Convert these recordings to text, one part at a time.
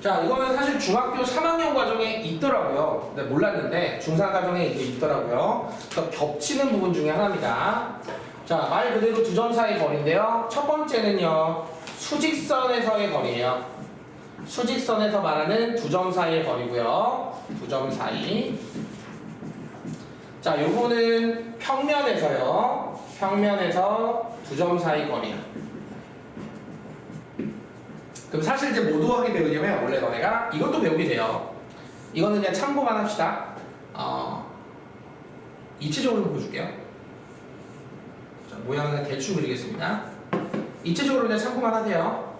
자, 이거는 사실 중학교 3학년 과정에 있더라고요. 네, 몰랐는데 중3 과정에 이제 있더라고요. 그래서 겹치는 부분 중에 하나입니다. 자, 말 그대로 두 점 사이 거리인데요. 첫 번째는요, 수직선에서의 거리예요. 수직선에서 말하는 두 점 사이의 거리고요. 두 점 사이. 자, 요거는 평면에서요. 평면에서 두 점 사이 거리야. 그럼 사실 이제 뭐 하게 배우냐면 원래 너네가 이것도 배우게 돼요. 이거는 그냥 참고만 합시다. 입체적으로 보여줄게요. 자, 모양은 대충 그리겠습니다. 입체적으로 그냥 참고만 하세요.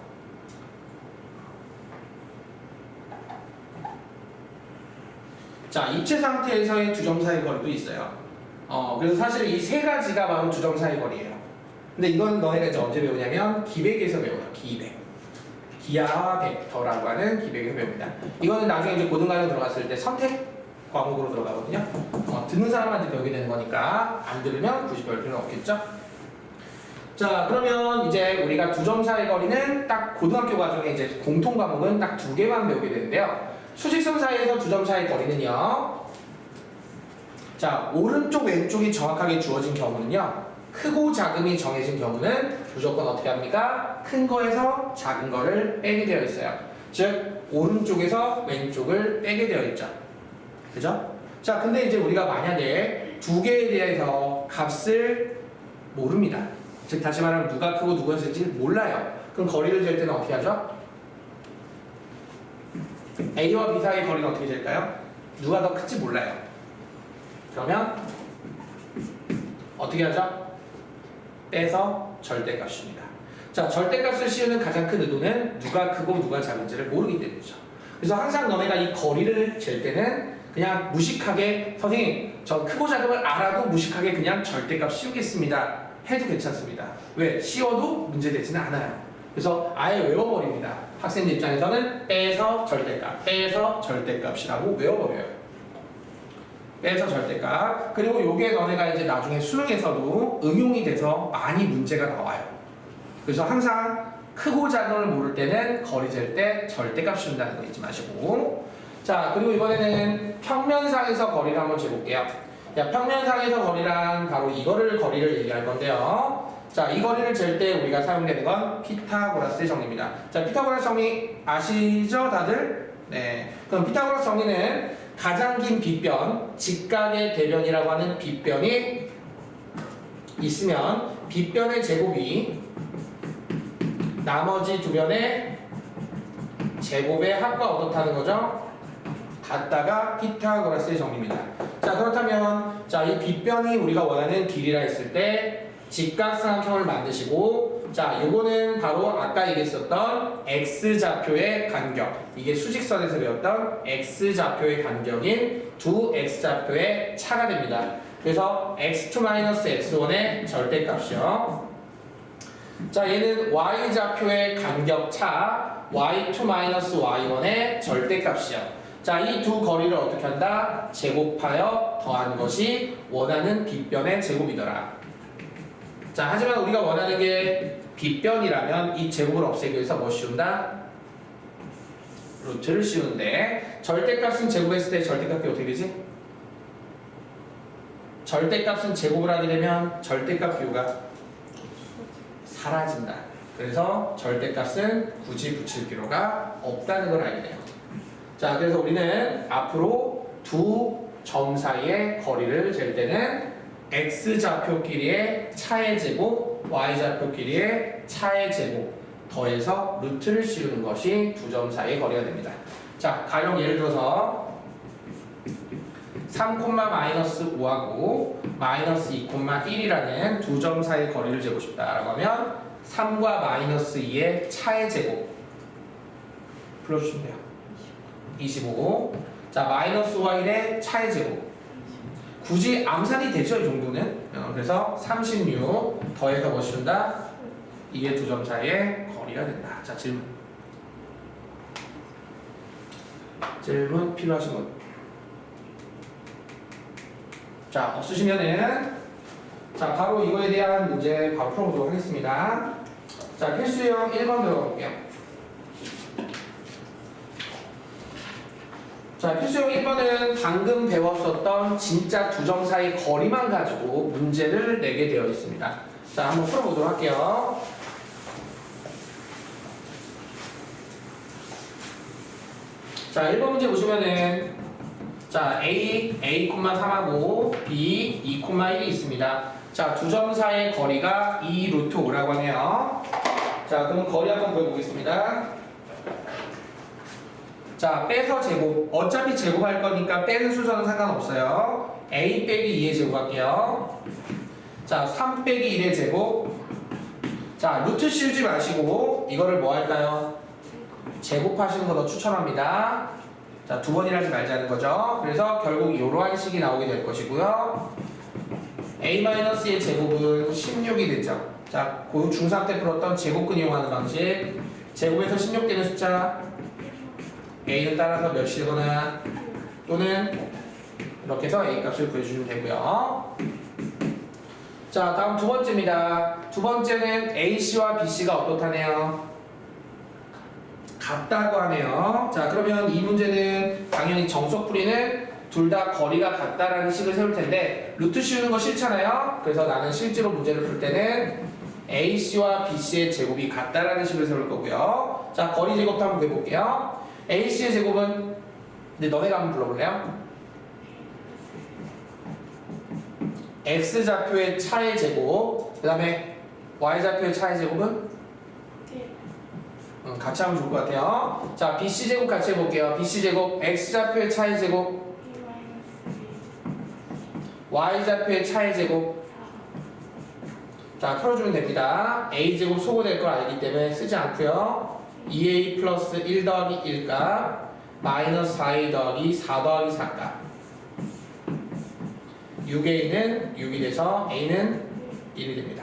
자, 입체 상태에서의 두 점 사이 거리도 있어요. 그래서 사실 이 세 가지가 바로 두 점 사이 거리예요. 근데 이건 너네가 이제 언제 배우냐면 기백에서 배워요. 기백. 기하 벡터라고 하는 기백에서 배웁니다. 이거는 나중에 이제 고등과정 들어갔을 때 선택 과목으로 들어가거든요. 듣는 사람한테 배우게 되는 거니까 안 들으면 굳이 배울 필요는 없겠죠? 자, 그러면 이제 우리가 두 점 사이 거리는 딱 고등학교 과정에 이제 공통 과목은 딱 두 개만 배우게 되는데요. 수직선 사이에서 두 점 사이 거리는요. 자, 오른쪽 왼쪽이 정확하게 주어진 경우는요. 크고 작음이 정해진 경우는 무조건 어떻게 합니까? 큰 거에서 작은 거를 빼게 되어 있어요. 즉 오른쪽에서 왼쪽을 빼게 되어 있죠. 그죠? 자, 근데 이제 우리가 만약에 두 개에 대해서 값을 모릅니다. 즉 다시 말하면 누가 크고 누가 작은지 몰라요. 그럼 거리를 잴 때는 어떻게 하죠? A와 B 사이의 거리는 어떻게 잴까요? 누가 더 큰지 몰라요. 그러면 어떻게 하죠? 빼서 절대값입니다. 자, 절대값을 씌우는 가장 큰 의도는 누가 크고 누가 작은지를 모르기 때문이죠. 그래서 항상 너네가 이 거리를 잴 때는 그냥 무식하게 선생님 저 크고 작음을 알아도 무식하게 그냥 절대값 씌우겠습니다 해도 괜찮습니다. 왜? 씌워도 문제되지는 않아요. 그래서 아예 외워버립니다. 학생들 입장에서는 빼서 절대값, 빼서 절대값이라고 외워버려요. 빼서 절대값. 그리고 요게 너네가 이제 나중에 수능에서도 응용이 돼서 많이 문제가 나와요. 그래서 항상 크고 작음을 모를 때는 거리 잴 때 절대값 씌운다는 거 잊지 마시고. 자, 그리고 이번에는 평면상에서 거리를 한번 재볼게요. 자, 평면상에서 거리란 바로 이거를 거리를 얘기할 건데요. 자, 이 거리를 잴 때 우리가 사용되는 건 피타고라스의 정리입니다. 자, 피타고라스 정리 아시죠, 다들? 네. 그럼 피타고라스 정리는 가장 긴 빗변, 직각의 대변이라고 하는 빗변이 있으면 빗변의 제곱이 나머지 두 변의 제곱의 합과 어떻다는 거죠? 같다가 피타고라스의 정리입니다. 자, 그렇다면 자, 이 빗변이 우리가 원하는 길이라 했을 때 직각삼각형을 만드시고, 자, 요거는 바로 아까 얘기했었던 x좌표의 간격, 이게 수직선에서 배웠던 x좌표의 간격인 두 x좌표의 차가 됩니다. 그래서 x2-x1의 절대값이요. 자, 얘는 y좌표의 간격 차 y2-y1의 절대값이요. 자, 이 두 거리를 어떻게 한다? 제곱하여 더한 것이 원하는 빗변의 제곱이더라. 자, 하지만 우리가 원하는 게 빗변이라면 이 제곱을 없애기 위해서 뭐 씌운다? 루트를 씌우는데, 절대값은 제곱했을 때 절대값이 어떻게 되지? 절대값은 제곱을 하게 되면 절대값 비율가 사라진다. 그래서 절대값은 굳이 붙일 필요가 없다는 걸 알게 돼요. 자, 그래서 우리는 앞으로 두 점 사이의 거리를 잴 때는 x좌표 길이의 차의 제곱, y좌표 길이의 차의 제곱 더해서 루트를 씌우는 것이 두 점 사이의 거리가 됩니다. 자, 가령 예를 들어서 3,-5하고 -2,1이라는 두 점 사이의 거리를 재고 싶다라고 하면 3과 -2의 차의 제곱 풀어주시면 돼요. 25. 자, -5와 1의 차의 제곱. 굳이 암산이 되죠, 이 정도는. 그래서 36 더해서 뭐 씌운다? 이게 두 점 사이의 거리가 된다. 자, 질문 필요하신 분? 자, 없으시면은 자, 바로 이거에 대한 문제 바로 풀어보도록 하겠습니다. 자, 필수형 1번 들어가 볼게요. 자, 필수형 1번은 방금 배웠었던 진짜 두 점 사이 거리만 가지고 문제를 내게 되어 있습니다. 자, 한번 풀어보도록 할게요. 자, 1번 문제 보시면은 자, A, 3하고 B, 2,1이 있습니다. 자, 두 점 사이의 거리가 2 루트 5라고 하네요. 자, 그럼 거리 한번 보여보겠습니다. 자, 빼서 제곱. 어차피 제곱할 거니까 빼는 순서는 상관없어요. A 빼기 2의 제곱 할게요. 자, 3 빼기 1의 제곱. 자, 루트 씌우지 마시고 이거를 뭐 할까요? 제곱하시는 거 더 추천합니다. 자, 두 번이나 하지 말자는 거죠. 그래서 결국 이러한 식이 나오게 될 것이고요. A-의 제곱은 16이 되죠. 자, 그 중3 때 풀었던 제곱근 이용하는 방식. 제곱에서 16 되는 숫자 A는 따라서 몇이거나 또는 이렇게 해서 A 값을 구해주시면 되고요. 자, 다음 두 번째입니다. 두 번째는 AC와 BC가 어떻다네요? 같다고 하네요. 자, 그러면 이 문제는 당연히 정석풀이는 둘 다 거리가 같다라는 식을 세울 텐데 루트 씌우는 거 싫잖아요. 그래서 나는 실제로 문제를 풀 때는 AC와 BC의 제곱이 같다라는 식을 세울 거고요. 자, 거리 제곱도 한번 해볼게요. AC의 제곱은 근데 너네가 한번 불러볼래요? X좌표의 차의 제곱 그 다음에 Y좌표의 차의 제곱은? 같이 하면 좋을 것 같아요. 자, BC 제곱 같이 해볼게요. BC 제곱 X좌표의 차의 제곱 Y좌표의 차의 제곱. 자, 풀어주면 됩니다. A제곱 소거될 걸 알기 때문에 쓰지 않고요. 2A 플러스 1 더하기 1값 마이너스 4A 더하기 4 더하기 4값 6A는 6이 돼서 A는 1이 됩니다.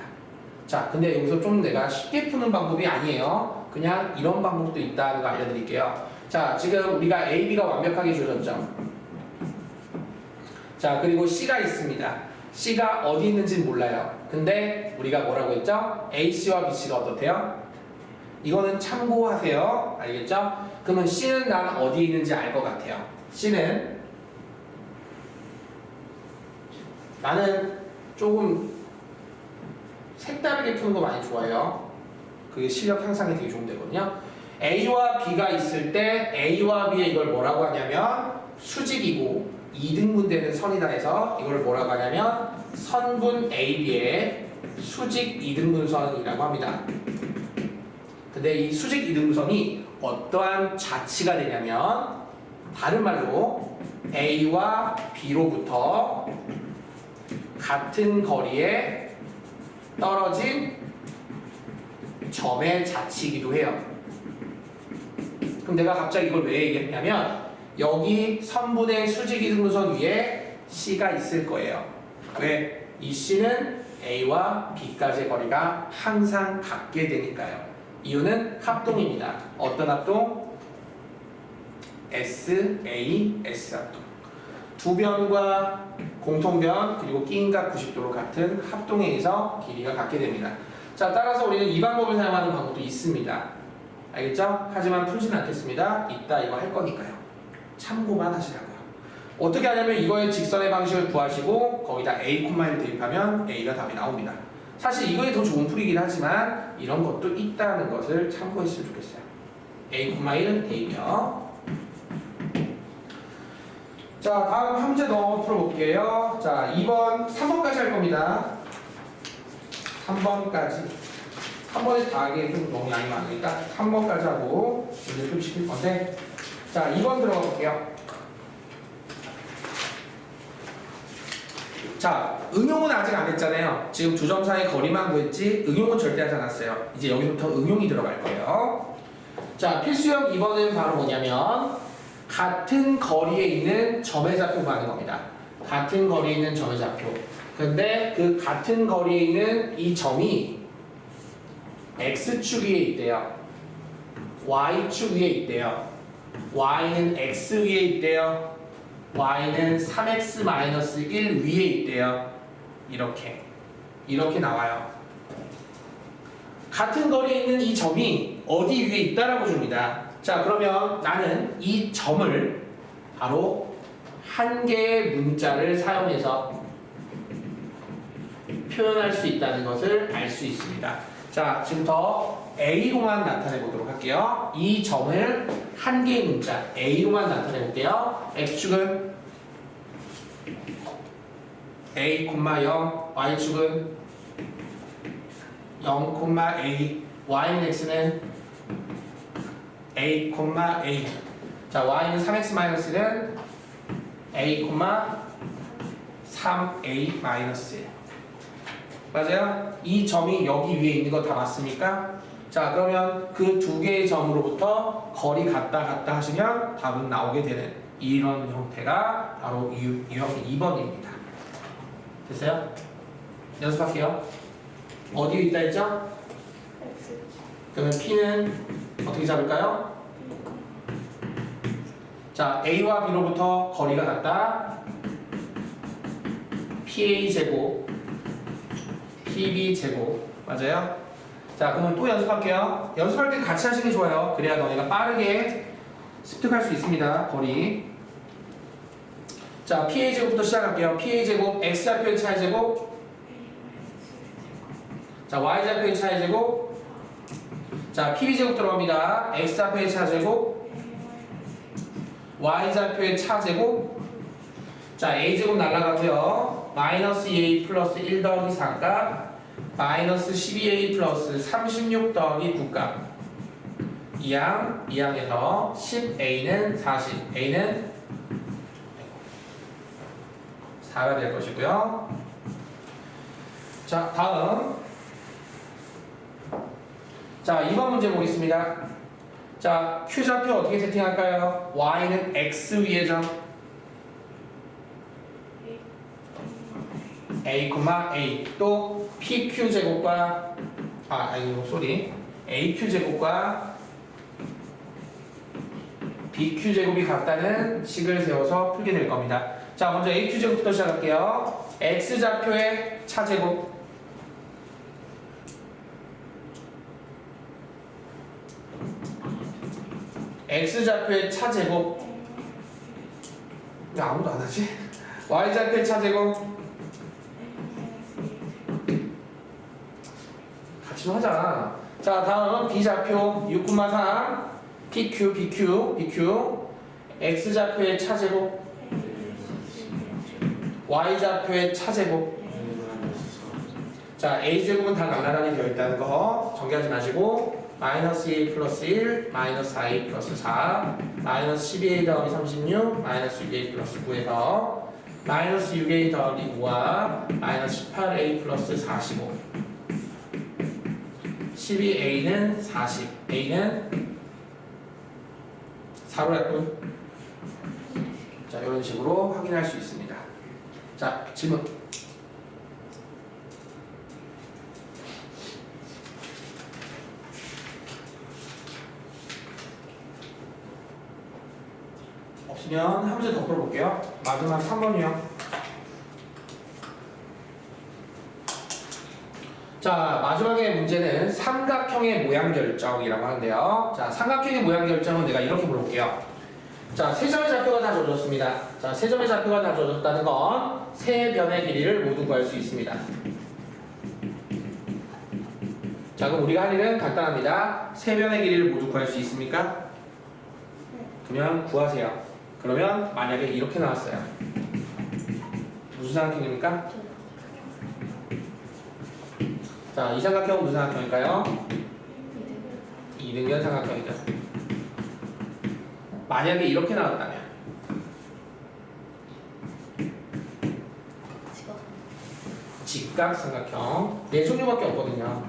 자, 근데 여기서 좀 내가 쉽게 푸는 방법이 아니에요. 그냥 이런 방법도 있다는 거 알려드릴게요. 자, 지금 우리가 A, B가 완벽하게 주어졌죠. 자, 그리고 C가 있습니다. C가 어디 있는지는 몰라요. 근데 우리가 뭐라고 했죠? AC와 BC가 어떻대요? 이거는 참고하세요. 알겠죠? 그러면 C는 난 어디에 있는지 알 것 같아요. C는 나는 조금 색다르게 푸는 거 많이 좋아해요. 그게 실력 향상에 되게 좋은 데거든요. A와 B가 있을 때 A와 B에 이걸 뭐라고 하냐면 수직이고 이등분되는 선이다 해서 이걸 뭐라고 하냐면 선분 AB의 수직 이등분선이라고 합니다. 근데 이 수직 이등분선이 어떠한 자치가 되냐면 다른 말로 A와 B로부터 같은 거리에 떨어진 점의 자치이기도 해요. 그럼 내가 갑자기 이걸 왜 얘기했냐면 여기 선분의 수직 이등분선 위에 C가 있을 거예요. 왜? 이 C는 A와 B까지의 거리가 항상 같게 되니까요. 이유는 합동입니다. 어떤 합동? S, A, S 합동. 두 변과 공통변 그리고 끼인각 90도로 같은 합동에 의해서 길이가 같게 됩니다. 자, 따라서 우리는 이 방법을 사용하는 방법도 있습니다. 알겠죠? 하지만 풀지는 않겠습니다. 이따 이거 할 거니까요. 참고만 하시라고요. 어떻게 하냐면 이거의 직선의 방식을 구하시고 거기다 A, 1을 대입하면 A가 답이 나옵니다. 사실 이거에 더 좋은 풀이긴 하지만 이런 것도 있다는 것을 참고했으면 좋겠어요. A, 1은 대입이요. 자, 다음 한 문제 더 풀어볼게요. 자, 2번, 3번까지 할 겁니다. 3번까지. 3번에 다 하기에 좀 너무 양이 많으니까 3번까지 하고 문제 표시킬 건데 자, 2번 들어가 볼게요. 자, 응용은 아직 안 했잖아요. 지금 두 점 사이 거리만 구했지 응용은 절대 하지 않았어요. 이제 여기부터 응용이 들어갈 거예요. 자, 필수형 2번은 바로 뭐냐면 같은 거리에 있는 점의 좌표 구하는 겁니다. 같은 거리에 있는 점의 좌표. 근데 그 같은 거리에 있는 이 점이 X축 위에 있대요. Y축 위에 있대요. Y는 X 위에 있대요. Y는 3X-1 위에 있대요. 이렇게 나와요. 같은 거리에 있는 이 점이 어디 위에 있다라고 줍니다. 자, 그러면 나는 이 점을 바로 한 개의 문자를 사용해서 표현할 수 있다는 것을 알 수 있습니다. 자, 지금부터 A로만 나타내 보도록 할게요. 이 점을 한 개의 문자 A로만 나타내 볼게요. X축은 A, 0, Y축은 0, A, Y는 X는 A, A. 자, Y는 3X-는 A, 3A-1. 맞아요? 이 점이 여기 위에 있는 거 다 맞습니까? 자, 그러면 그 두 개의 점으로부터 거리 같다 하시면 답은 나오게 되는 이런 형태가 바로 유형 2번입니다. 됐어요? 연습할게요. 어디에 있다 했죠? 그러면 P는 어떻게 잡을까요? 자, A와 B로부터 거리가 같다. PA 제곱, PB 제곱. 맞아요? 자, 그러면 또 연습할게요. 연습할 때 같이 하시는 게 좋아요. 그래야 너네가 빠르게 습득할 수 있습니다. 거리. 자, PA 제곱부터 시작할게요. PA 제곱, X좌표의 차이 제곱. 자, Y좌표의 차이 제곱. 자, PB 제곱 들어갑니다. X좌표의 차 제곱. Y좌표의 차 제곱. 자, A제곱 날라가고요. 마이너스 2A 플러스 1 더하기 4값 마이너스 12A 플러스 36 더하기 9값 이항에서 10A는 40 A는 4가 될 것이고요. 자, 다음 자, 2번 문제 보겠습니다. 자, Q좌표 어떻게 세팅할까요? Y는 X 위의 점 A, A 또 PQ 제곱과 AQ 제곱과 BQ 제곱이 같다는 식을 세워서 풀게 될 겁니다. 자, 먼저 AQ 제곱부터 시작할게요. X 좌표의 차 제곱 X 좌표의 차 제곱 왜 아무도 안 하지? Y 좌표의 차 제곱 같이 좀 하자. 자, 다음 B좌표 6,3 BQ X좌표의 차제곱 Y좌표의 차제곱. 자, A제곱은 다 나란하게 되어 있다는 거 정리하지 마시고 마이너스 2A 플러스 1 마이너스 4A 플러스 4 마이너스 12A 더하기 36 마이너스 6A 플러스 9에서 마이너스 6A 더하기 9와 마이너스 18A 플러스 45 12A는 40 A는 4로 했군. 자, 이런 식으로 확인할 수 있습니다. 자, 질문. 없으면 한 문제 더 풀어볼게요. 마지막 3번이요. 자, 마지막에 문제는 삼각형의 모양 결정이라고 하는데요. 자, 삼각형의 모양 결정은 내가 이렇게 물어볼게요. 자, 세 점의 좌표가 다 주어졌습니다. 자, 세 점의 좌표가 다 주어졌다는 건 세 변의 길이를 모두 구할 수 있습니다. 자, 그럼 우리가 할 일은 간단합니다. 세 변의 길이를 모두 구할 수 있습니까? 그러면 구하세요. 그러면 만약에 이렇게 나왔어요. 무슨 삼각형입니까? 자, 이 삼각형은 무슨 삼각형일까요? 이등변 삼각형이죠. 만약에 이렇게 나왔다면 직각 삼각형. 네 종류밖에 없거든요.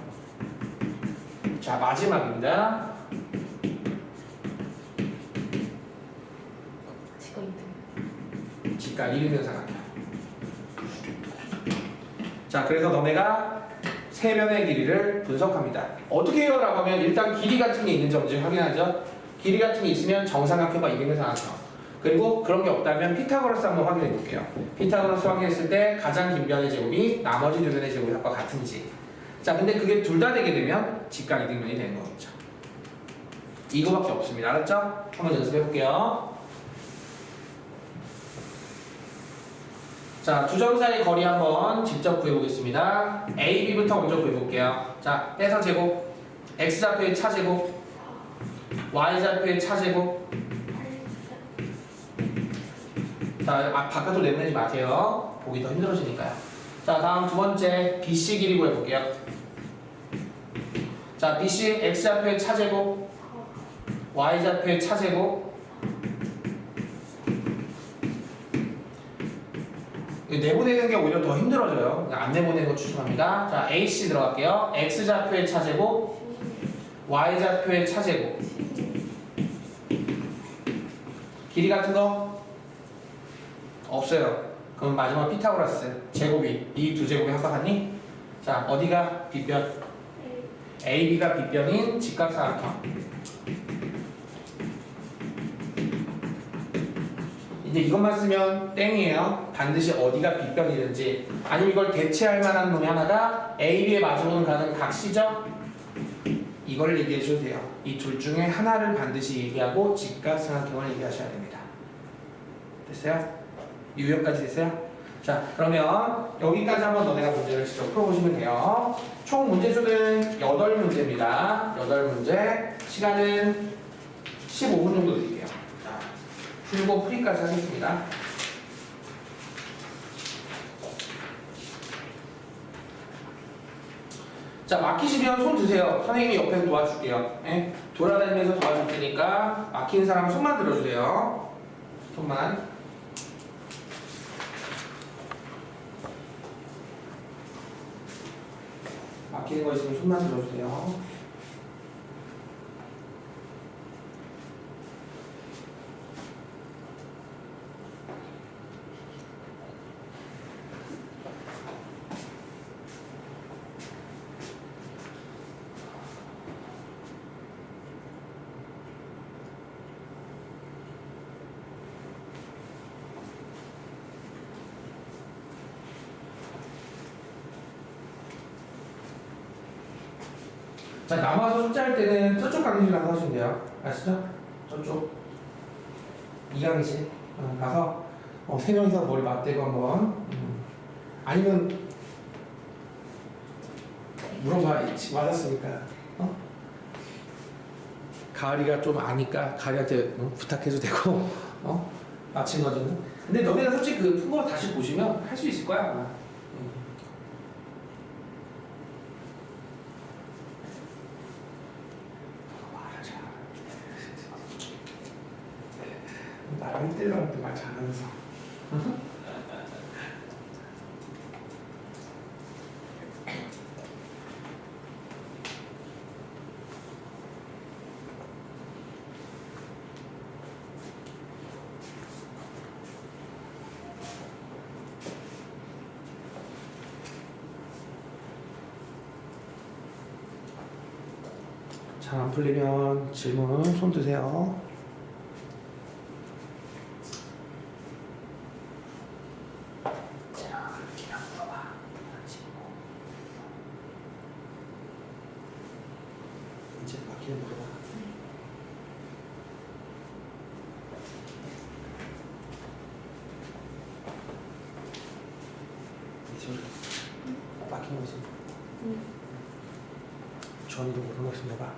자, 마지막입니다. 직각 이등변 삼각형. 자, 그래서 너네가 세 변의 길이를 분석합니다. 어떻게 해요? 라고 하면 일단 길이 같은 게 있는지 없는지 확인하죠. 길이 같은 게 있으면 정삼각형과 이등변 삼각형. 그리고 그런 게 없다면 피타고라스 한번 확인해 볼게요. 피타고라스 확인했을 때 가장 긴 변의 제곱이 나머지 두 변의 제곱의 합과 같은지. 자, 근데 그게 둘 다 되게 되면 직각 이등변이 되는 거겠죠. 이거밖에 없습니다. 알았죠? 한번 연습해 볼게요. 자, 두 점 사이 거리 한번 직접 구해보겠습니다. A, B부터 먼저 구해볼게요. 자, 빼서 제곱, X좌표의 차제곱, Y좌표의 차제곱. 자, 바깥으로 내보내지 마세요. 보기 더 힘들어지니까요. 자, 다음 두 번째 BC 길이 구해볼게요. 자, BC X좌표의 차제곱, Y좌표의 차제곱. 내보내는 게 오히려 더 힘들어져요. 안 내보내는 거 추천합니다. 자, AC 들어갈게요. X좌표의 차제곱, Y좌표의 차제곱. 길이 같은 거? 없어요. 그럼 마지막 피타고라스 제곱이 이 두 제곱이 합각하니? 자, 어디가 빗변? AB가 빗변인 직각사각형. 이제 이것만 쓰면 땡이에요. 반드시 어디가 빗변이든지. 아니면 이걸 대체할 만한 놈이 하나가 AB의 마주보는 가는 각시죠? 이걸 얘기해 주셔도 돼요. 이 둘 중에 하나를 반드시 얘기하고 직각삼각형을 얘기하셔야 됩니다. 됐어요? 유형까지 됐어요? 자, 그러면 여기까지 한번 너네가 문제를 직접 풀어보시면 돼요. 총 문제수는 8문제입니다. 8문제. 시간은 15분 정도 드릴게요. 자, 풀고 풀이까지 하겠습니다. 자, 막히시면 손 드세요. 선생님이 옆에서 도와줄게요. 네? 돌아다니면서 도와줄 테니까 막히는 사람 손만 들어주세요. 손만. 막히는 거 있으면 손만 들어주세요. 자, 남아서 숫자할 때는 저쪽 강의실 가서 하시면 돼요. 아시죠? 저쪽. 이 강의실 가서 세 명이서 머리 맞대고 한번 아니면 물어봐야지. 맞았으니까. 가을이가 좀 아니까 가을이한테 부탁해도 되고 맞힌 거는. 근데 너네는 솔직히 그 푼 거 다시 보시면 할 수 있을 거야 아마. 나랑 1대1로 할 때 말 잘하면서. 잘 안 풀리면 질문 손 드세요. 이제 막히는 거다. 이제 막히는 거 있으면 주원이도 모르는 거 있으면 해봐.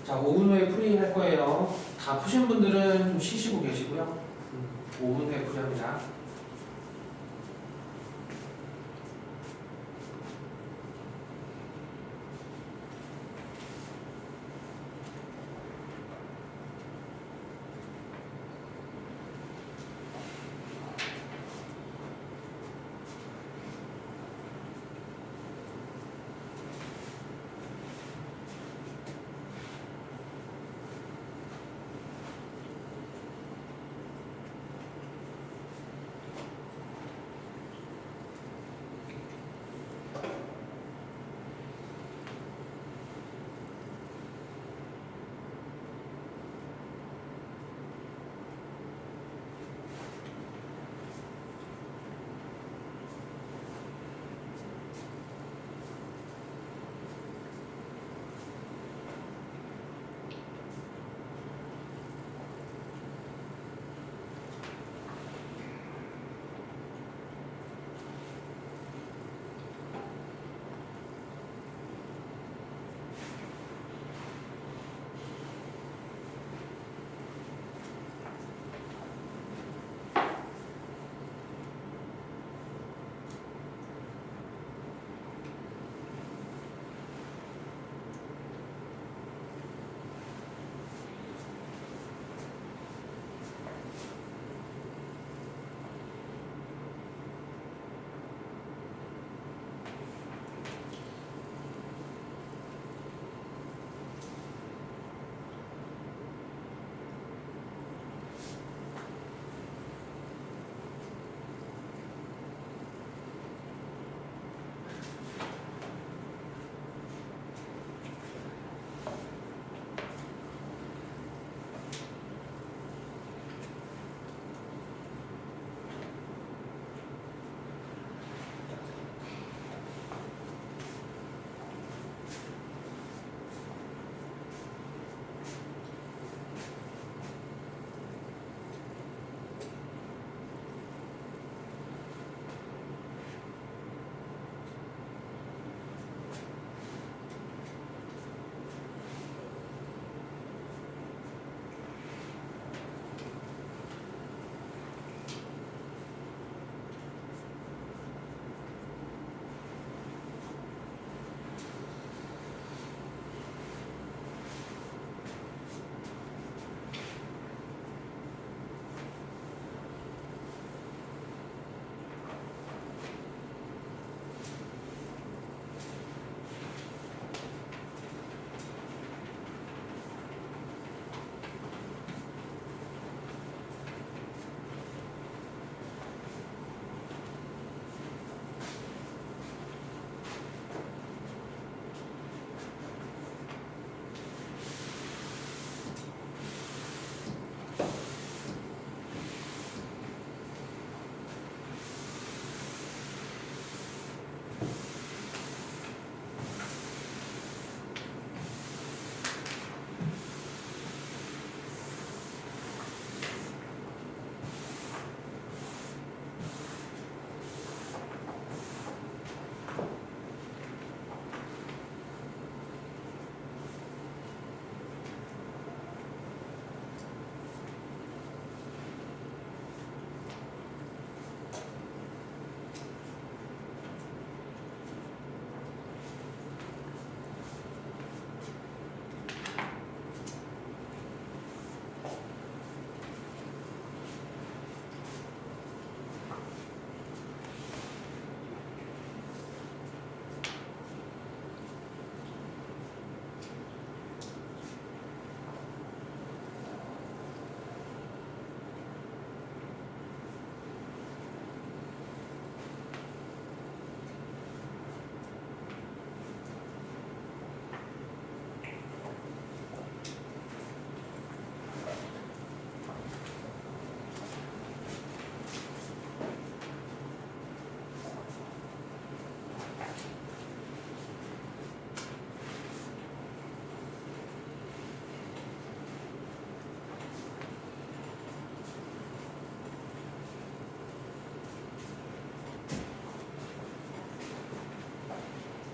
자, 5분 후에 풀이할 거예요. 다 푸신 분들은 좀 쉬시고 계시고요. 5분 후에 풀이합니다.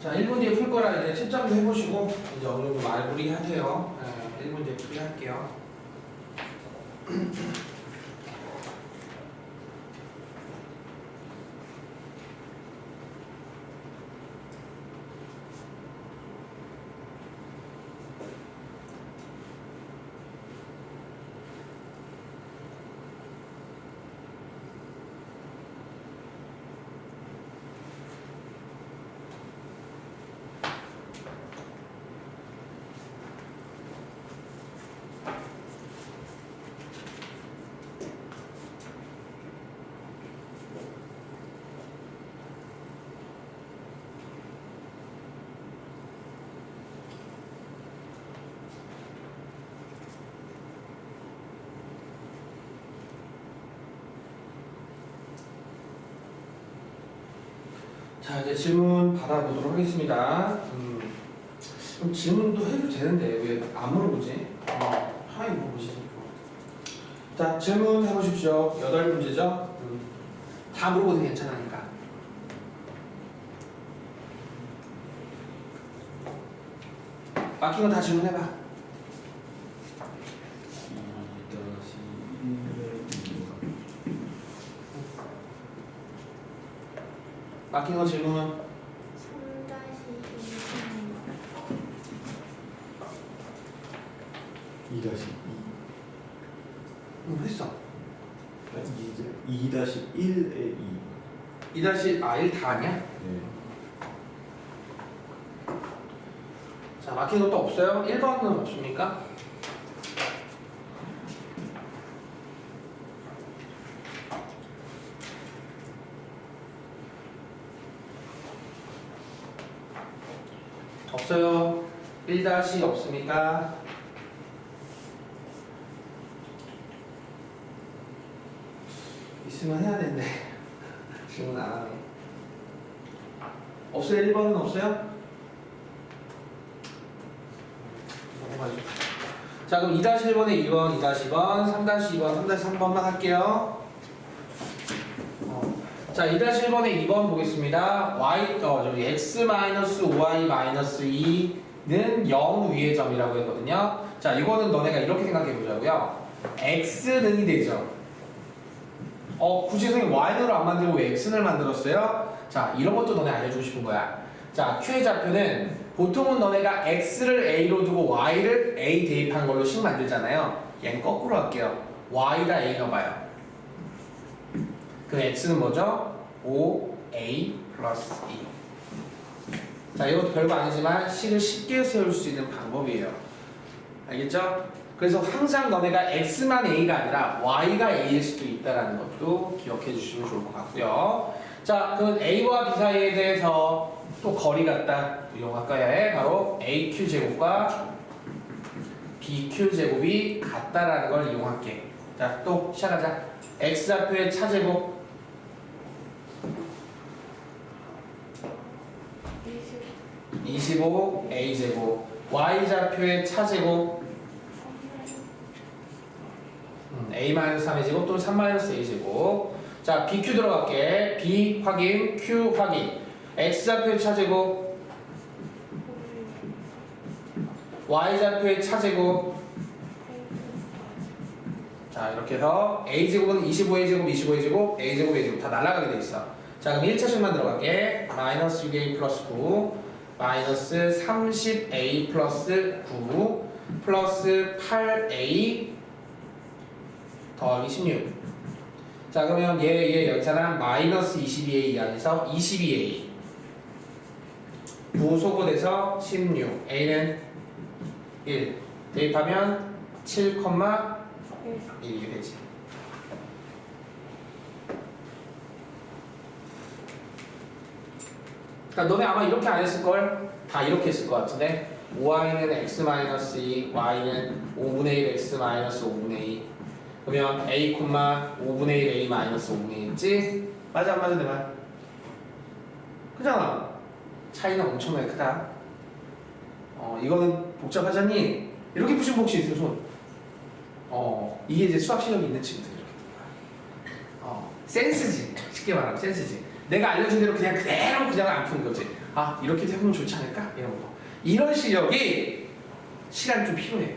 자, 1분 뒤에 풀 거라 이제 채점도 해보시고 이제 어느 정도 말부리 하세요. 1분 뒤에 풀이 할게요. 자, 이제 질문 받아보도록 하겠습니다. 그럼 질문도 해도 되는데 왜 안 물어보지? 하이 물어보지. 자, 질문 해보십시오. 8문제죠? 다 물어보도 괜찮으니까. 막힌 거 다 질문해봐. 막힌 거 질문. 2-2 했어. 2-1에 2. 1 다 아니야? 네. 자, 막힌 것도 없어요? 1번은 없습니까? 없어요. 1- 없습니까? 있으면 해야 되는데 질문 안 하네. 없어요? 1번은 없어요? 넘어가죠. 자, 그럼 2-1번에 2번, 2-2번, 3-2번, 3-3번만 할게요. 자, 2-1번에 2번 보겠습니다. 저기 x-5y-2는 0 위의 점이라고 했거든요. 자, 이거는 너네가 이렇게 생각해 보자고요. x는이 되죠. 굳이 선생님 y를 안 만들고 왜 x를 만들었어요? 자, 이런 것도 너네 알려주고 싶은 거야. 자, q의 좌표는 보통은 너네가 x를 a로 두고 y를 a 대입한 걸로 식 만들잖아요. 얘는 거꾸로 할게요. y가 a 넣어봐요. 그 x는 뭐죠? 5a 플러스 2. 자, 이것도 별거 아니지만 식을 쉽게 세울 수 있는 방법이에요. 알겠죠? 그래서 항상 너네가 x만 a가 아니라 y가 a일 수도 있다는 것도 기억해 주시면 좋을 것 같고요. 자, 그 a와 b 사이에 대해서 또 거리 갖다 이용할까요? 해? 바로 aq 제곱과 bq 제곱이 같다라는 걸 이용할게. 자, 또 시작하자. x 좌표의 차제곱 25 a 제곱, y 좌표의 차제곱 a-3의 제곱 또는 3-a 제곱. 자, bq 들어갈게. b 확인, q 확인. x 좌표의 차제곱, y 좌표의 차제곱. 자, 이렇게 해서 a 제곱은 25a 제곱, 25a 제곱, a 제곱, a 제곱 다 날아가게 돼 있어. 자, 그럼 1차식만 들어갈게. 마이너스 6a 플러스 9, 마이너스 30a 플러스 9, 플러스 8a 더하기 16. 자, 그러면 얘 연산한 마이너스 22a 안에서 22a 부소거돼서 16, a는 1 대입하면 7,1이 되지. 그러니까 너네 아마 이렇게 안 했을걸? 다 이렇게 했을 것 같은데 5y는 x-2, y는 5분의 1 x-5분의 2. 그러면 a, 5분의 1 a 마이너스 5분의 1 있지? 맞아 안 맞아 내 말? 그잖아. 차이는 엄청나게 크다. 이거는 복잡하잖니? 이렇게 푸신 복시 있어 손. 이게 이제 수학 실력이 있는 친구들 이렇게. 센스지. 쉽게 말하면 센스지. 내가 알려준 대로 그냥 그대로 안 푸는 거지. 아 이렇게 해보면 좋지 않을까? 이런 거. 이런 실력이 시간이 좀 필요해.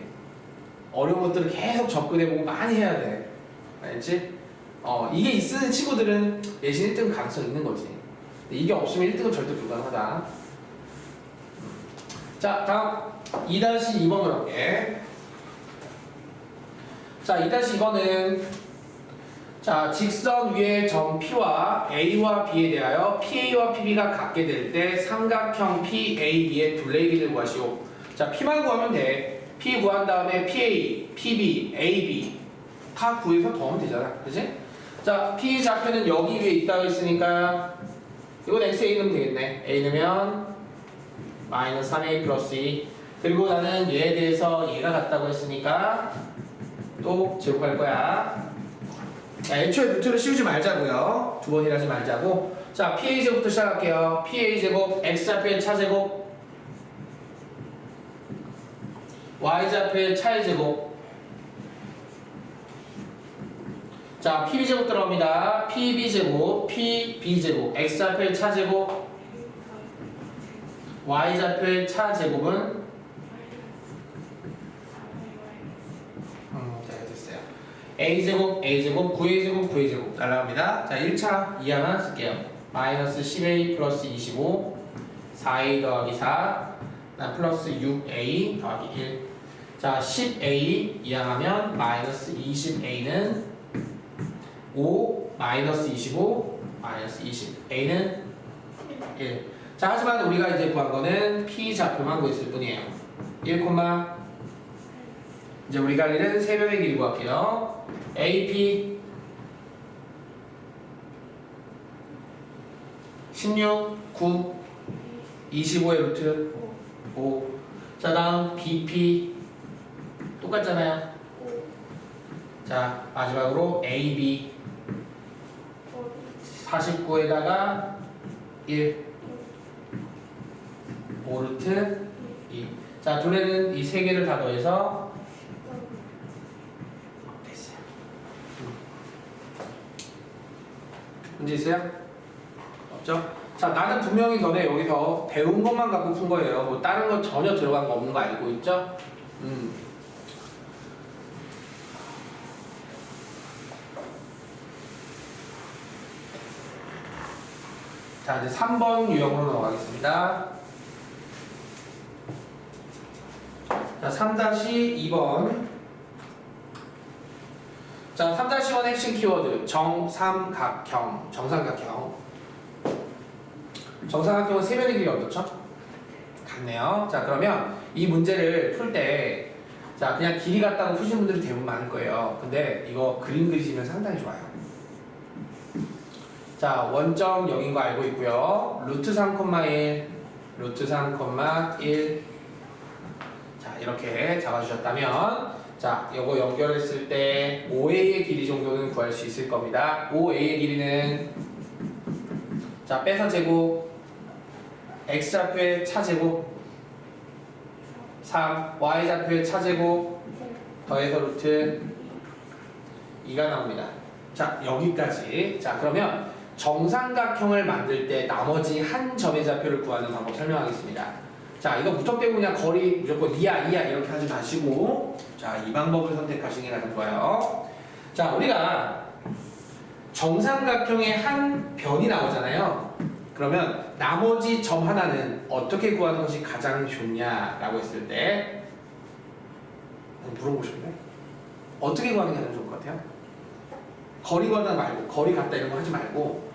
어려운 것들을 계속 접근해보고 많이 해야 돼. 알지? 이게 있는 친구들은 내신 1등 가능성이 있는 거지. 근데 이게 없으면 1등은 절대 불가능하다. 자, 다음 2-2번으로 할게. 자, 2-2번은 자, 직선 위의 점 P와 A와 B에 대하여 PA와 PB가 같게 될 때 삼각형 PAB의 둘레길이를 구하시오. 자, P만 구하면 돼. P 구한 다음에 PA, PB, AB 다 구해서 더하면 되잖아. 그치? 자, P 좌표는 여기 위에 있다고 했으니까 이건 XA 넣으면 되겠네. A 넣으면 마이너스 3A 플러스 2. 그리고 나는 얘에 대해서 얘가 같다고 했으니까 또 제곱할 거야. 자, 애초에 루트를 씌우지 말자고요. 두 번 일하지 말자고. 자, PA제곱부터 시작할게요. PA제곱, X좌표의 차제곱, Y좌표의 차의 제곱. 자, PB제곱 들어갑니다. PB제곱, PB제곱, X좌표의 차제곱, Y좌표의 차제곱은 됐어요. A제곱, A제곱, 9A제곱, 9A제곱 날라갑니다. 자, 1차 2 하나 쓸게요. 마이너스 10A 플러스 25 4A 더하기 4 플러스 6A 더하기 1. 자, 10A 이항하면 마이너스 20A는 5 마이너스 25 마이너스 20 A는 1. 자, 하지만 우리가 이제 구한 거는 P 좌표만 구했을 뿐이에요. 1, 이제 우리가 할 일은 세 변의 길이 구할게요. AP 16, 9, 25의 루트 5. 자, 다음 BP 똑같잖아요. 자, 마지막으로 AB 49에다가 1 5루트 2. 자, 둘레는 이 세 개를 다 더해서 됐어요. 문제 있어요? 없죠? 자, 나는 분명히 너네 여기서 배운 것만 갖고 푼 거예요. 뭐 다른 거 전혀 들어간 거 없는 거 알고 있죠? 자, 이제 3번 유형으로 넘어가겠습니다. 자, 3-2번. 자, 3-1 핵심 키워드. 정삼각형. 정삼각형. 정삼각형은 세 변의 길이가 어떻죠? 같네요. 자, 그러면 이 문제를 풀 때, 자, 그냥 길이 같다고 푸시는 분들이 대부분 많을 거예요. 근데 이거 그림 그리시면 상당히 좋아요. 자, 원점 0인 거 알고 있고요. 루트 3,1, 루트 3,1. 자, 이렇게 잡아주셨다면, 자, 요거 연결했을 때 5A의 길이 정도는 구할 수 있을 겁니다. 5A의 길이는, 자, 빼서 제곱, X좌표의 차제곱, 3, Y좌표의 차제곱, 더해서 루트 2가 나옵니다. 자, 여기까지. 자, 그러면 정삼각형을 만들 때 나머지 한 점의 좌표를 구하는 방법 설명하겠습니다. 자, 이거 무턱대고 그냥 거리 무조건 2야 이렇게 하지 마시고, 자, 이 방법을 선택하시는 게 가장 좋아요. 자, 우리가 정삼각형의 한 변이 나오잖아요. 그러면 나머지 점 하나는 어떻게 구하는 것이 가장 좋냐라고 했을 때 물어보고 싶네. 어떻게 구하는 게 가장 좋을 것 같아요? 거리 구하다 말고, 거리 같다 이런 거 하지 말고,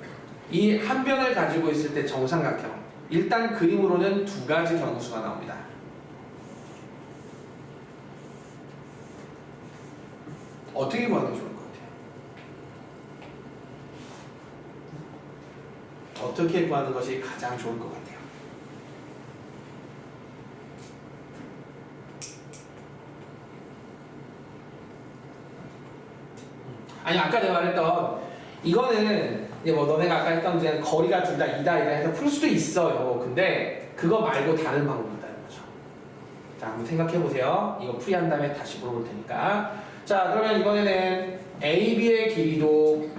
이 한 변을 가지고 있을 때 정삼각형, 일단 그림으로는 두 가지 경우수가 나옵니다. 어떻게 구하는 게 좋을 것 같아요? 어떻게 구하는 것이 가장 좋을 것 같아요? 아니, 아까 내가 말했던 이거는 이제 뭐 너네가 아까 했던 이제 거리가 둘 다 2다 해서 풀 수도 있어요. 근데 그거 말고 다른 방법이 있다는 거죠. 자, 한번 생각해 보세요. 이거 풀이한 다음에 다시 물어볼 테니까. 자, 그러면 이번에는 AB의 길이도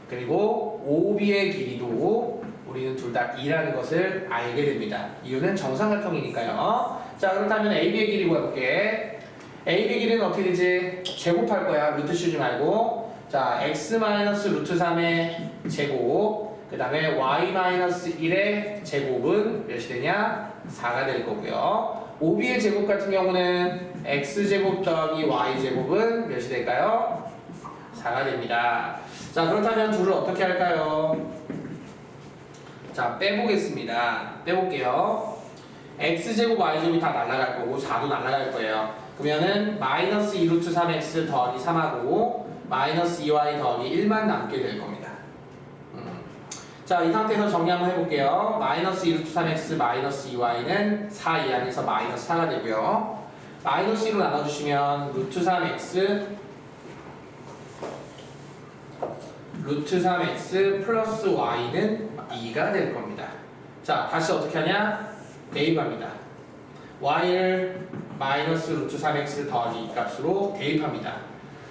그리고 OB의 길이도 우리는 둘 다 2라는 것을 알게 됩니다. 이유는 정삼각형이니까요. 자, 그렇다면 AB의 길이 구해볼게. AB의 길이는 어떻게 되지? 제곱할 거야. 루트 씌우지 말고. 자, x-루트 3의 제곱, 그 다음에 y-1의 제곱은 몇이 되냐? 4가 될 거고요. OB의 제곱 같은 경우는 x제곱 더하기 y제곱은 몇이 될까요? 4가 됩니다. 자, 그렇다면 둘을 어떻게 할까요? 자, 빼보겠습니다. 빼볼게요. x제곱 y제곱이 다 날아갈 거고 4도 날아갈 거예요. 그러면은 마이너스 2루트 3x 더하기 3하고 마이너스 2y 더하기 1만 남게 될 겁니다. 자, 이 상태에서 정리 한번 해볼게요. 마이너스 2루트 3x 마이너스 2y는 4 이하에서 마이너스 4가 되고요. 마이너스 2로 나눠주시면 루트 3x 플러스 y는 2가 될 겁니다. 자, 다시 어떻게 하냐? 대입합니다. y를 마이너스 루트 3x 더하기 2 값으로 대입합니다.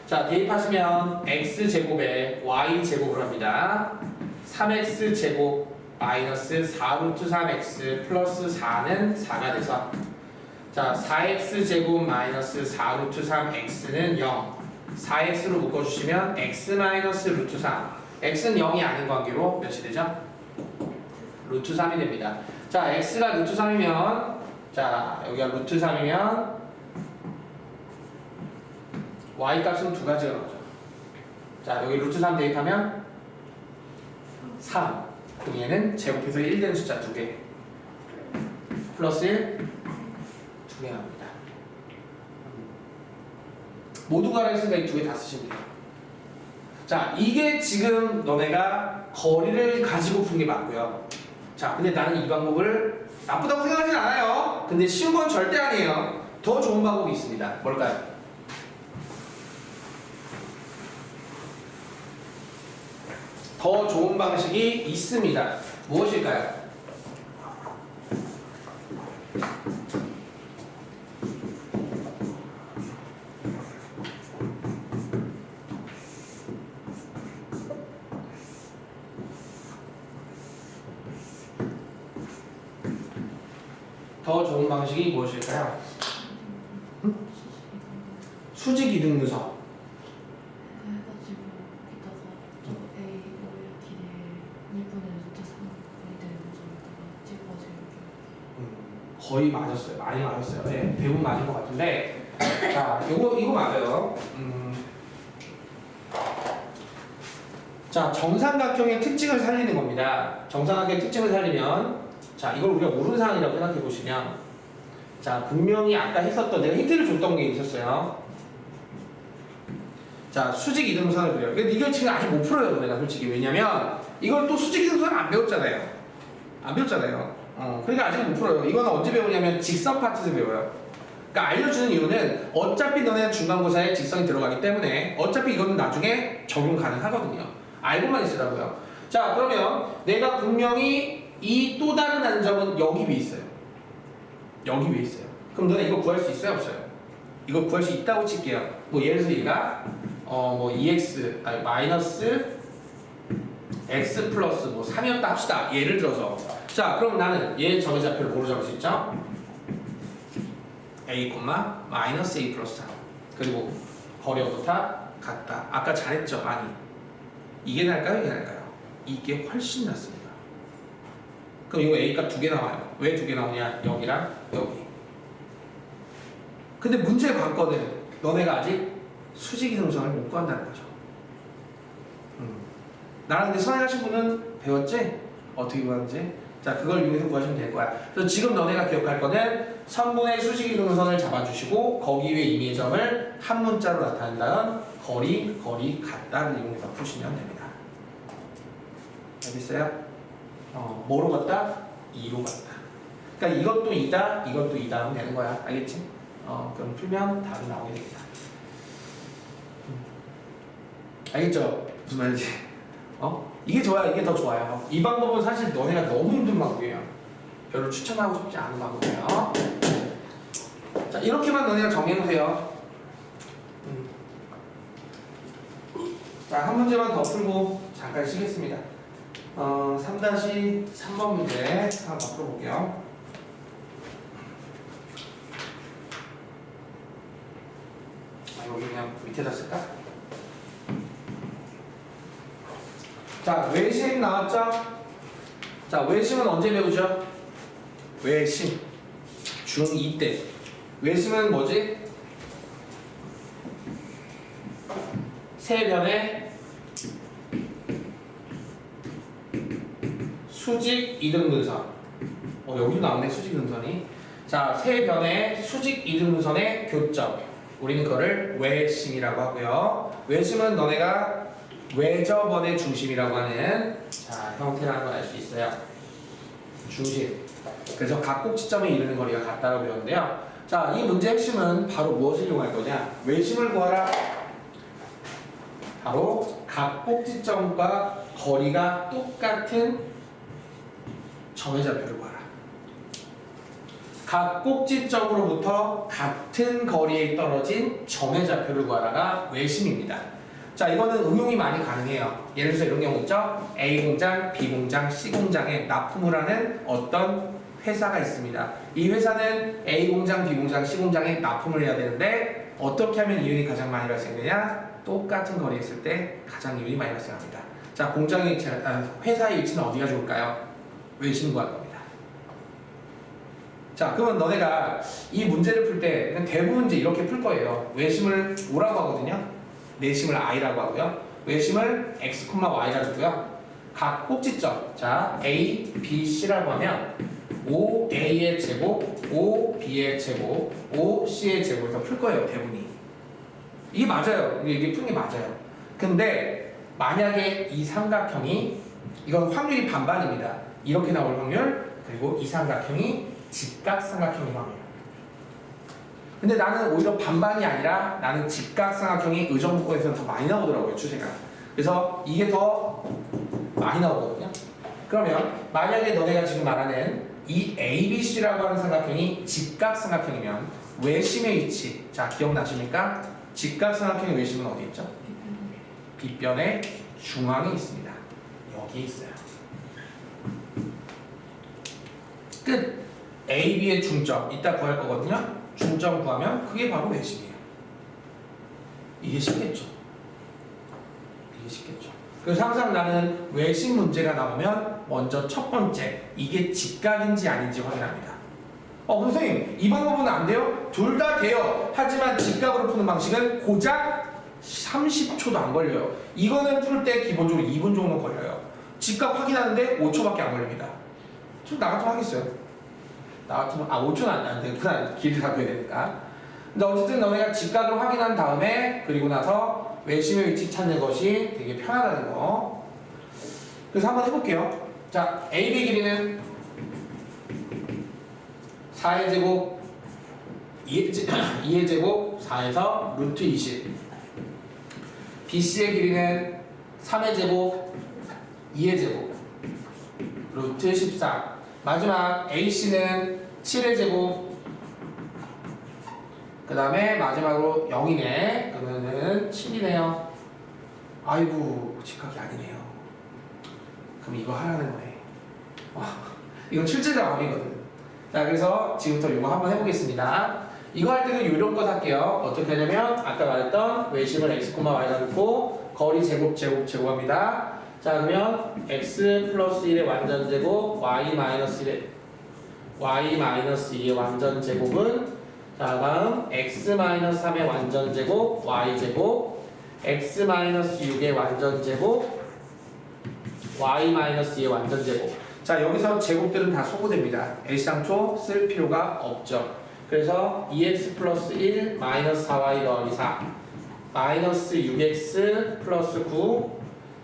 자, 대입하시면 x제곱에 y제곱을 합니다. 3x제곱 마이너스 4루트 3x 플러스 4는 4가 돼서, 자, 4x제곱 마이너스 4루트 3x는 0, 4x로 묶어주시면 x 마이너스 루트 3, x는 0이 아닌 관계로 몇이 되죠? 루트 3이 됩니다. 자, x가 루트 3이면, 자, 여기가 루트 3이면 y 값은 두 가지가 나오죠. 자, 여기 루트 3 대입하면 3. 그럼 얘는 제곱해서 1 되는 숫자 2개. 플러스 1, 2개 나옵니다. 모두가 알았으니까 이 2개 다 쓰시면 돼요. 자, 이게 지금 너네가 거리를 가지고 푼 게 맞고요. 자, 근데 나는 이 방법을 나쁘다고 생각하진 않아요. 근데 쉬운 건 절대 아니에요. 더 좋은 방법이 있습니다. 뭘까요? 더 좋은 방식이 있습니다. 무엇일까요? 더 좋은 방식이 무엇일까요? 수직 이등 분석. 해가지고 이따가 저 A 오일 길이 1분의 루트 3분이 되는 점에다가 찍어서 이렇게 거의 맞았어요. 많이 맞았어요. 네, 대부분 맞은 것 같은데, 자, 이거 맞아요. 자, 정삼각형의 특징을 살리는 겁니다. 정삼각형의 특징을 살리면, 자, 이걸 우리가 모르는 사항이라고 생각해 보시면, 자, 분명히 아까 했었던, 내가 힌트를 줬던 게 있었어요. 자, 수직 이등분선을 그려요. 근데 이걸 지금 아직 못 풀어요, 내가 솔직히. 왜냐면 이걸 또 수직 이등분선을 안 배웠잖아요. 안 배웠잖아요. 그러니까 아직 못 풀어요. 이거는 언제 배우냐면 직선 파트에서 배워요. 그러니까 알려주는 이유는 어차피 너네 중간고사에 직선이 들어가기 때문에 어차피 이거는 나중에 적용 가능하거든요. 알고만 있으라고요. 자, 그러면 내가 분명히 이 또 다른 안점은 여기 위에 있어요. 여기 위에 있어요. 그럼 너네 이거 구할 수 있어요, 없어요? 이거 구할 수 있다고 칠게요. 뭐 예를 들어서 얘가 뭐 2x 아니 마이너스 x 플러스 뭐 3이었다 합시다. 예를 들어서. 자, 그럼 나는 얘 점의좌표를 뭐로 잡을 수 있죠? a, 마이너스 a 플러스 3. 그리고 거리 어떻다? 같다. 아까 잘했죠? 많이. 이게 날까요? 이게 날까요? 이게 훨씬 낫습니다. 그럼 이거 a 값 2개 나와요. 왜 2개 나오냐? 여기랑 여기. 근데 문제의 관건은 너네가 아직 수직이등분선을 못 구한다는 거죠. 나랑 근데 선행하신 분은 배웠지? 어떻게 구하는지? 자, 그걸 이용해서 구하시면 될 거야. 그래서 지금 너네가 기억할 거는 선분의 수직이등분선을 잡아주시고 거기 위에 임의의 점을 한 문자로 나타낸다는 거리 같다를 이용해서 푸시면 됩니다. 알겠어요? 뭐로 같다? 2로 같다. 그러니까 이것도 2다, 이것도 2다 하면 되는 거야. 알겠지? 그럼 풀면 답이 나오게 됩니다. 알겠죠? 무슨 말인지? 이게 좋아요. 이게 더 좋아요. 이 방법은 사실 너네가 너무 힘든 방법이에요. 별로 추천하고 싶지 않은 방법이에요. 자, 이렇게만 너네가 정해놓으세요. 자, 한 문제만 더 풀고 잠깐 쉬겠습니다. 3-3번 문제 한번 풀어볼게요. 여기 그냥 밑에다 쓸까? 자, 외심 나왔죠? 자, 외심은 언제 배우죠? 외심 중2 때. 외심은 뭐지? 세 변의 수직 이등분선. 여기도 나오네, 수직 이등분선이. 자, 세 변의 수직 이등분선의 교점. 우리는 그거를 외심이라고 하고요. 외심은 너네가 외접원의 중심이라고 하는 형태라는 걸 알 수 있어요. 중심. 그래서 각 꼭지점에 이르는 거리가 같다고 배웠는데요. 자, 이 문제의 핵심은 바로 무엇을 이용할 거냐? 외심을 구하라. 바로 각 꼭지점과 거리가 똑같은 점의 좌표를 구하라. 각 꼭지점으로부터 같은 거리에 떨어진 점의 좌표를 구하라가 외심입니다. 자, 이거는 응용이 많이 가능해요. 예를 들어서 이런 경우 있죠? A공장, B공장, C공장에 납품을 하는 어떤 회사가 있습니다. 이 회사는 A공장, B공장, C공장에 납품을 해야 되는데 어떻게 하면 이윤이 가장 많이 발생되냐? 똑같은 거리에 있을 때 가장 이윤이 많이 발생합니다. 자, 공장의 위치, 회사의 위치는 어디가 좋을까요? 외심 구할 겁니다. 자, 그러면 너네가 이 문제를 풀 때 대부분 이제 이렇게 풀 거예요. 외심을 O라고 하거든요. 내심을 I라고 하고요. 외심을 X, Y라고 하고요. 각 꼭지점, 자 A, B, C라고 하면 OA의 제곱, OB의 제곱, OC의 제곱에서 풀 거예요, 대부분이. 이게 맞아요. 이게 푸는 게 맞아요. 근데 만약에 이 삼각형이, 이건 확률이 반반입니다. 이렇게 나올 확률, 그리고 이 삼각형이 직각삼각형인 확률. 근데 나는 오히려 반반이 아니라 나는 직각삼각형이 의정부권에서는 더 많이 나오더라고요, 추세가. 그래서 이게 더 많이 나오거든요. 그러면 만약에 너네가 지금 말하는 이 ABC라고 하는 삼각형이 직각삼각형이면 외심의 위치, 자 기억나십니까? 직각삼각형의 외심은 어디 있죠? 빗변의 중앙에 있습니다. 여기 있어요. 끝. AB의 중점 이따 구할 거거든요. 중점 구하면 그게 바로 외심이에요. 이게 쉽겠죠? 이게 쉽겠죠? 그래서 항상 나는 외심 문제가 나오면 먼저 첫 번째 이게 직각인지 아닌지 확인합니다. 선생님 이 방법은 안 돼요? 둘 다 돼요. 하지만 직각으로 푸는 방식은 고작 30초도 안 걸려요. 이거는 풀 때 기본적으로 2분 정도 걸려요. 직각 확인하는데 5초밖에 안 걸립니다. 좀 나 같으면 하겠어요. 나 같으면 5초는 안 돼. 그냥 길을 잡혀야 되니까. 근데 어쨌든 너네가 직각을 확인한 다음에 그리고 나서 외심의 위치 찾는 것이 되게 편하다는 거. 그래서 한번 해볼게요. 자, AB 길이는 4의 제곱 2의 제곱 4에서 루트 20. BC의 길이는 3의 제곱 2의 제곱 루트 14. 마지막 AC는 7의 제곱, 그 다음에 마지막으로 0이네. 그러면은 7이네요. 아이고, 직각이 아니네요. 그럼 이거 하라는 거네. 이건 출제자 암이거든. 자, 그래서 지금부터 이거 한번 해보겠습니다. 이거 할 때는 이런 것 할게요. 어떻게 하냐면, 아까 말했던 외심을 X, Y가 놓고, 거리 제곱, 제곱합니다. 자, 그러면 x 플러스 1의 완전 제곱, y 마이너스 2의 완전 제곱은, 자, 다음 x 마이너스 3의 완전 제곱, y 제곱, x 마이너스 6의 완전 제곱, y 마이너스 2의 완전 제곱. 자, 여기서 제곱들은 다 소거됩니다. 애시당초 쓸 필요가 없죠. 그래서 2x 플러스 1 마이너스 4y 더하기 4 마이너스 6x 플러스 9,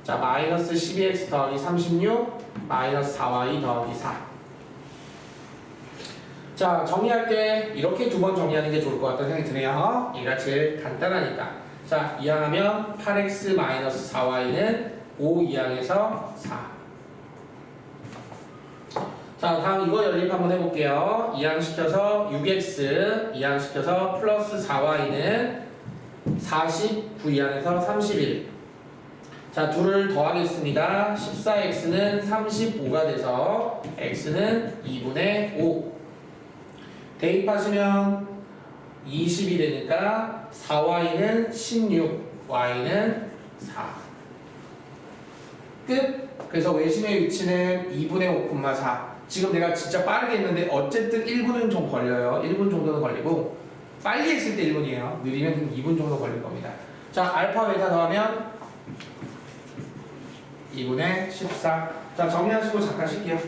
자, 마이너스 12x 더하기 36 마이너스 4y 더하기 4. 자, 정리할 때 이렇게 두 번 정리하는 게 좋을 것 같다는 생각이 드네요. 얘가 제일 간단하니까. 자, 이항하면 8x 마이너스 4y는 5 이항에서 4. 자, 다음 이거 연립 한번 해볼게요. 이항시켜서 6x 이항시켜서 플러스 4y는 49 이항에서 31. 자, 둘을 더하겠습니다. 14x는 35가 돼서 x는 2분의 5. 대입하시면 20이 되니까 4y는 16, y는 4. 끝. 그래서 외심의 위치는 2분의 5,4. 지금 내가 진짜 빠르게 했는데 어쨌든 1분은 좀 걸려요. 1분 정도는 걸리고 빨리 했을 때 1분이에요. 느리면 2분 정도 걸릴 겁니다. 자, 알파 베타 더하면 2분의 14. 자, 정리하시고 잠깐 쉴게요.